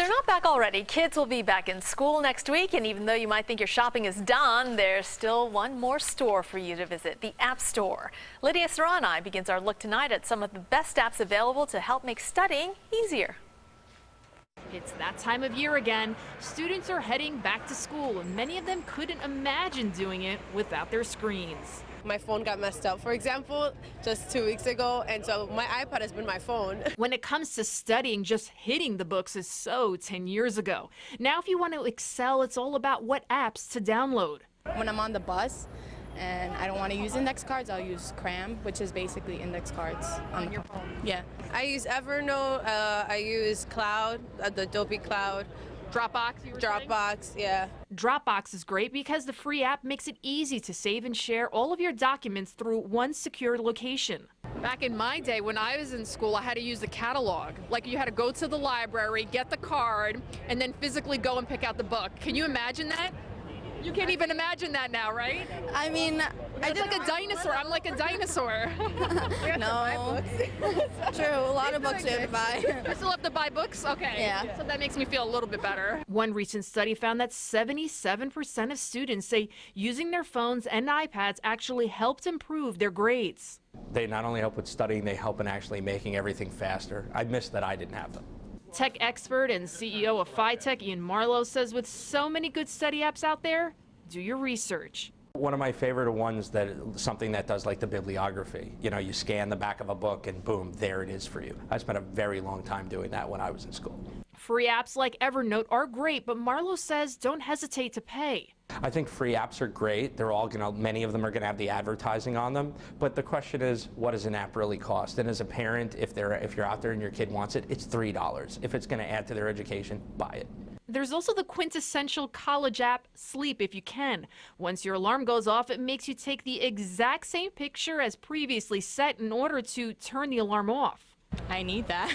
they're not back already. Kids will be back in school next week, and even though you might think your shopping is done, there's still one more store for you to visit, the App Store. Lydia Serrani begins our look tonight at some of the best apps available to help make studying easier. It's that time of year again. Students are heading back to school, and many of them couldn't imagine doing it without their screens. My phone got messed up, for example, just 2 weeks ago, and so my iPad has been my phone. When it comes to studying, just hitting the books is so 10 years ago. Now, if you want to excel, it's all about what apps to download. When I'm on the bus and I don't want to use index cards, I'll use Cram, which is basically index cards on your phone. Yeah. I use Evernote, I use Cloud, the Adobe Cloud. Dropbox, you were saying? Dropbox, yeah. Dropbox is great because the free app makes it easy to save and share all of your documents through one secure location. Back in my day, when I was in school, I had to use the catalog. Like, you had to go to the library, get the card, and then physically go and pick out the book. Can you imagine that? You can't even imagine that now, right? I mean, I did like a dinosaur. I'm like a dinosaur. No. True, a lot of books you have to buy. You still have to buy books? Okay. Yeah. So that makes me feel a little bit better. One recent study found that 77% of students say using their phones and iPads actually helped improve their grades. They not only help with studying, they help in actually making everything faster. I miss that I didn't have them. Tech expert and CEO of FITECH, Marlow, says with so many good study apps out there, do your research. One of my favorite ones that something that does like the bibliography. You know, you scan the back of a book and boom, there it is for you. I spent a very long time doing that when I was in school. Free apps like Evernote are great, but Marlow says don't hesitate to pay. I think free apps are great. They're all many of them are gonna have the advertising on them. But the question is, what does an app really cost? And as a parent, if you're out there and your kid wants it, it's $3. If it's gonna add to their education, buy it. There's also the quintessential college app, Sleep If You Can. Once your alarm goes off, it makes you take the exact same picture as previously set in order to turn the alarm off. I need that.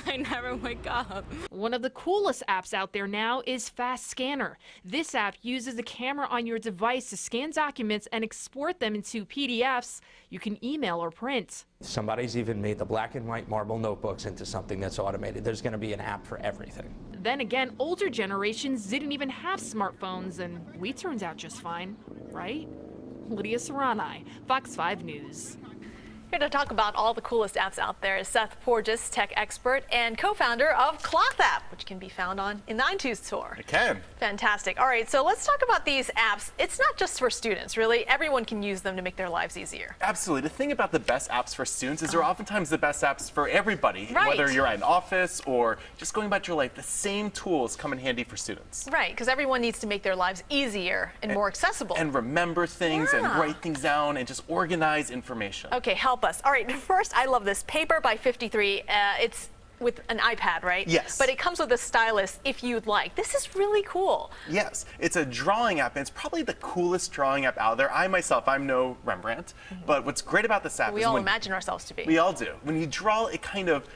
I never wake up. One of the coolest apps out there now is Fast Scanner. This app uses the camera on your device to scan documents and export them into PDFs you can email or print. Somebody's even made the black and white marble notebooks into something that's automated. There's going to be an app for everything. Then again, older generations didn't even have smartphones, and we turned out just fine, right? Lydia Serrani, Fox 5 News. Here to talk about all the coolest apps out there is Seth Porges, tech expert and co-founder of Cloth App, which can be found in the iTunes store. It can. Fantastic. All right, so let's talk about these apps. It's not just for students, really. Everyone can use them to make their lives easier. Absolutely. The thing about the best apps for students is they're oftentimes the best apps for everybody. Right. Whether you're at an office or just going about your life, the same tools come in handy for students. Right, because everyone needs to make their lives easier and more accessible. And remember things and write things down and just organize information. Okay, help us. All right, first, I love this. Paper by 53. It's with an iPad, right? Yes. But it comes with a stylus if you'd like. This is really cool. Yes, it's a drawing app, and it's probably the coolest drawing app out there. I myself, I'm no Rembrandt, but what's great about this app is we all imagine ourselves to be. We all do. When you draw, it kind of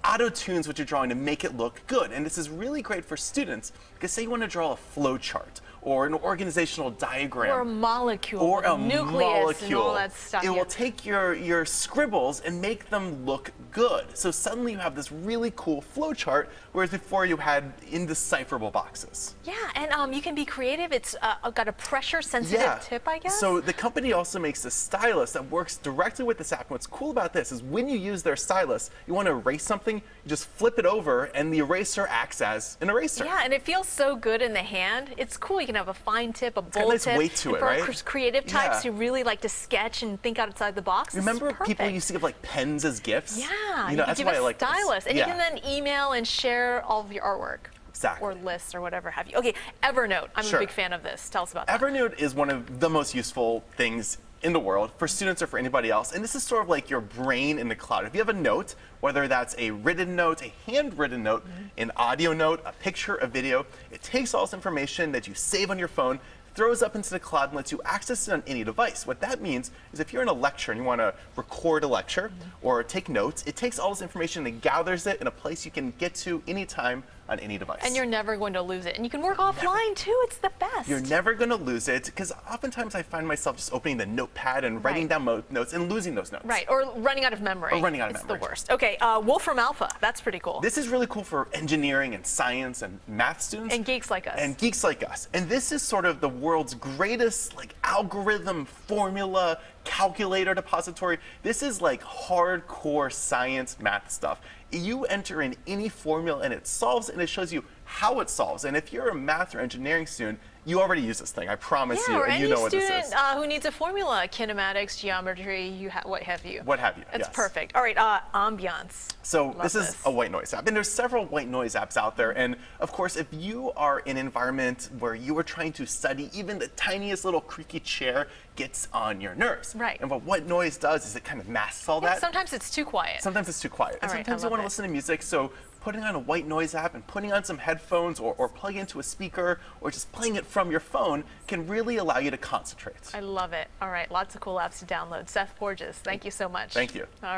auto-tunes what you're drawing to make it look good. And this is really great for students, because say you want to draw a flow chart or an organizational diagram. Or a molecule. Or a nucleus molecule. And all that stuff. It will take your scribbles and make them look good. So suddenly you have this really cool flow chart, whereas before you had indecipherable boxes. Yeah, and you can be creative. It's got a pressure-sensitive tip, I guess. So the company also makes a stylus that works directly with this app. And what's cool about this is when you use their stylus, you want to erase something, you just flip it over, and the eraser acts as an eraser. Yeah, and it feels so good in the hand. It's cool. You can have a fine tip, a bold nice tip. weight to and it, for right? creative types who really like to sketch and think outside the box. Remember people used to give like pens as gifts? Yeah, you know, can that's give why a I like stylus, this. and you can then email and share all of your artwork. Exactly. Or lists or whatever have you. Okay, Evernote. I'm a big fan of this. Tell us about that. Evernote is one of the most useful things in the world for students or for anybody else. And this is sort of like your brain in the cloud. If you have a note, whether that's a written note, a handwritten note, an audio note, a picture, a video, it takes all this information that you save on your phone, throws up into the cloud and lets you access it on any device. What that means is if you're in a lecture and you want to record a lecture or take notes, it takes all this information and gathers it in a place you can get to anytime on any device. And you're never going to lose it. And you can work offline too. It's the best. You're never going to lose it, because oftentimes I find myself just opening the notepad and writing down notes and losing those notes. Right, or running out of memory. Or running out of it's memory. the worst. Okay, Wolframalpha, that's pretty cool. This is really cool for engineering and science and math students. And geeks like us. And geeks like us. And this is sort of the world's greatest like algorithm, formula, calculator depository. This is like hardcore science math stuff. You enter in any formula and it solves, and it shows you how it solves. And if you're a math or engineering student, you already use this thing, I promise you, or and any you know what this student is. who needs a formula, kinematics, geometry, what have you. What have you, It's yes. perfect. All right, ambiance. So Love this is a white noise app, and there's several white noise apps out there. And of course, if you are in an environment where you are trying to study, even the tiniest little creaky chair gets on your nerves. Right. And what white noise does is it kind of masks all that. Sometimes it's too quiet. Sometimes it's too quiet. And All right, sometimes I you want to love it. listen to music, so putting on a white noise app and putting on some headphones or plugging into a speaker or just playing it from your phone can really allow you to concentrate. I love it. All right, lots of cool apps to download. Seth Porges, thank you so much. Thank you. All right.